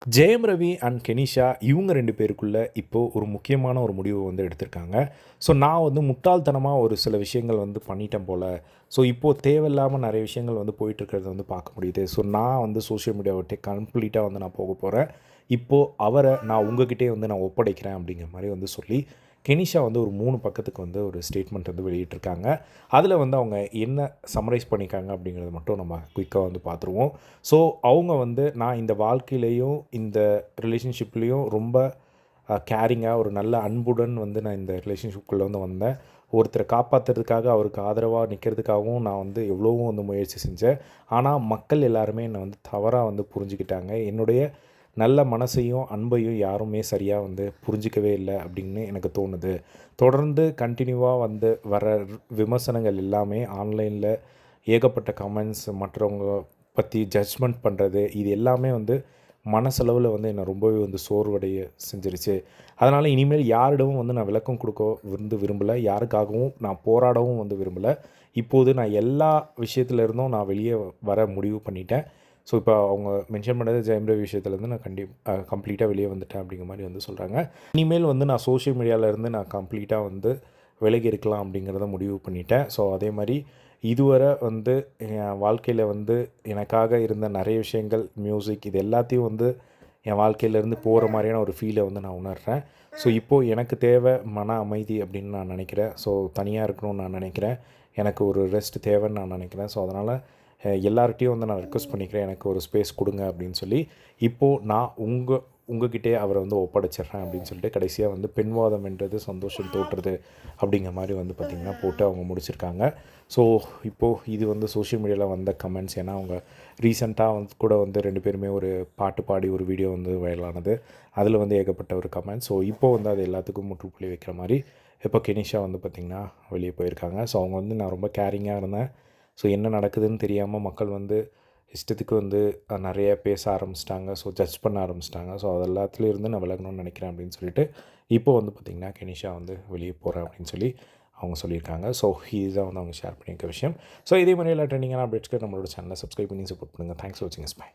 Jayam Ravi and Kenisha இவங்க 2 பேருக்குள்ள இப்போ ஒரு முக்கியமான ஒரு முடிவு வந்து எடுத்திருக்காங்க. ஸோ நான் வந்து முட்டாள்தனமா ஒரு சில விஷயங்கள் வந்து பண்ணிட்டேன் போல. ஸோ இப்போது தேவையில்லாம நெறைய விஷயங்கள் வந்து போயிட்டுருக்கிறத வந்து பார்க்க முடியுது. ஸோ நான் வந்து சோஷியல் மீடியாவ விட்டு கம்ப்ளீட்டா வந்து நான் போக போறேன். இப்போ அவர நான் உங்ககிட்டயே வந்து நான் ஒப்படைக்கிறேன் அப்படிங்கிற மாரி வந்து சொல்லி, கெனிஷா வந்து ஒரு 3 பக்கத்துக்கு வந்து ஒரு ஸ்டேட்மெண்ட் வந்து வெளியிட்டிருக்காங்க. அதில வந்து அவங்க என்ன சம்மரைஸ் பண்ணியிருக்காங்க அப்படிங்கிறத மட்டும் நம்ம குயிக்கா வந்து பார்த்துருவோம். ஸோ அவங்க வந்து நான் இந்த வாழ்க்கையிலயும், இந்த ரிலேஷன்ஷிப்லயும் ரொம்ப கேரிங்கா ஒரு நல்ல அன்புடன் வந்து நான் இந்த ரிலேஷன்ஷிப்குள்ள வந்து வந்தேன். ஒருத்தர காப்பாத்துறதுக்காக, அவருக்கு ஆதரவா நிக்கிறதுக்காகவும் நான் வந்து எவ்வளவோ வந்து முயற்சி செஞ்சேன். ஆனா, மக்கள் எல்லாருமே என்ன வந்து தவறா வந்து புரிஞ்சுக்கிட்டாங்க. என்னுடைய நல்ல மனசையும், அன்பையும் யாருமே சரியா வந்து புரிஞ்சுக்கவே இல்ல அப்படின்னு எனக்கு தோணுது. தொடர்ந்து கன்டினியூவா வந்து வர விமர்சனங்கள் எல்லாமே ஆன்லைன்ல ஏகப்பட்ட கமெண்ட்ஸ் மற்றவங்க பத்தி ஜட்ஜ்மெண்ட் பண்றது, இது எல்லாமே வந்து மனசளவுல வந்து என்ன ரொம்பவே வந்து சோர்வடைய செஞ்சிருச்சு. அதனால இனிமேல் யாரிடமும் வந்து நான் விளக்கம் குடுக்க வந்து விரும்பல. யாருக்காகவும் நான் போராடவும் வந்து விரும்பல. இப்போது நான் எல்லா விஷயத்துல இருந்தும் நான் வெளிய வர முடிவு பண்ணிட்டேன். ஸோ, இப்போ அவங்க மென்ஷன் பண்ணது ஜெயம் ரவி விஷயத்துலேருந்து நான் கம்ப்ளீட்டா வெளிய வந்துட்டேன் அப்படிங்கிற மாரி வந்து சொல்றாங்க. இனிமேல் வந்து நான் சோஷியல் மீடியால இருந்து நான் கம்ப்ளீட்டா வந்து விலகி இருக்கலாம் அப்படிங்கிறத முடிவு பண்ணிட்டேன். ஸோ, அதே மாரி இதுவரை வந்து என் வாழ்க்கையில வந்து எனக்காக இருந்த நெறைய விஷயங்கள், மியூசிக் இது எல்லாத்தையும் வந்து என் வாழ்க்கையிலேருந்து போற மாரியான ஒரு ஃபீல வந்து நான் உணர்றேன். ஸோ, இப்போ எனக்கு தேவை மன அமைதி அப்படின்னு நான் நெனைக்கிறேன். ஸோ, தனியா இருக்கணும்னு நான் நெனைக்கிறேன். எனக்கு ஒரு ரெஸ்ட் தேவைன்னு நான் நெனைக்கிறேன். ஸோ, அதனால எல்லார்கிட்டயும் வந்து நான் ரிக்வெஸ்ட் பண்ணிக்கிறேன். எனக்கு ஒரு ஸ்பேஸ் குடுங்க அப்படின்னு சொல்லி, இப்போ நான் உங்ககிட்டயே அவர வந்து ஒப்படைச்சிடுறேன் அப்படின்னு சொல்லிட்டு கடைசியா வந்து பெண்வாதம் வென்றது சந்தோஷம் தோற்றது அப்படிங்கிற மாரி வந்து பார்த்திங்கன்னா போட்டு அவங்க முடிச்சிருக்காங்க. ஸோ, இப்போ இது வந்து சோஷியல் மீடியால வந்த கமெண்ட்ஸ். ஏன்னா, அவங்க ரீசென்ட்டா வந்து கூட வந்து 2 பேருமே ஒரு பாட்டு பாடி ஒரு வீடியோ வந்து வைரல் ஆனது. அதில வந்து ஏகப்பட்ட ஒரு கமெண்ட்ஸ். ஸோ, இப்போ வந்து அது எல்லாத்துக்கும் முற்றுப்புள்ளி வைக்கிற மாரி இப்போ கெனிஷா வந்து பார்த்திங்கன்னா வெளிய போயிருக்காங்க. ஸோ, அவங்க வந்து நான் ரொம்ப கேரிங்கா இருந்தேன். ஸோ, என்ன நடக்குதுன்னு தெரியாம மக்கள் வந்து இஷ்டத்துக்கு வந்து நெறைய பேச ஆரம்பிச்சுட்டாங்க. ஸோ, ஜட்ஜ் பண்ண ஆரம்பிச்சுட்டாங்க. ஸோ, அது எல்லாத்துலயும் இருந்து நான் விலகணும்னு நெனைக்கிறேன் அப்படின்னு சொல்லிட்டு, இப்போ வந்து பார்த்திங்கன்னா கெனிஷா வந்து வெளிய போறேன் அப்படின்னு சொல்லி அவங்க சொல்லியிருக்காங்க. ஸோ, இதுதான் வந்து அவங்க ஷேர் பண்ணியிருக்க விஷயம். ஸோ, இதே மாரி எல்லா ட்ரெண்டிங்கான அப்டேட்ஸ்க்கு நம்மளோட சேனலை சப்ஸ்கிரைப் பண்ணி சப்போர்ட் பண்ணுங்கள். தேங்க்ஸ் ஃபார் வாட்சிங் அஸ். பை.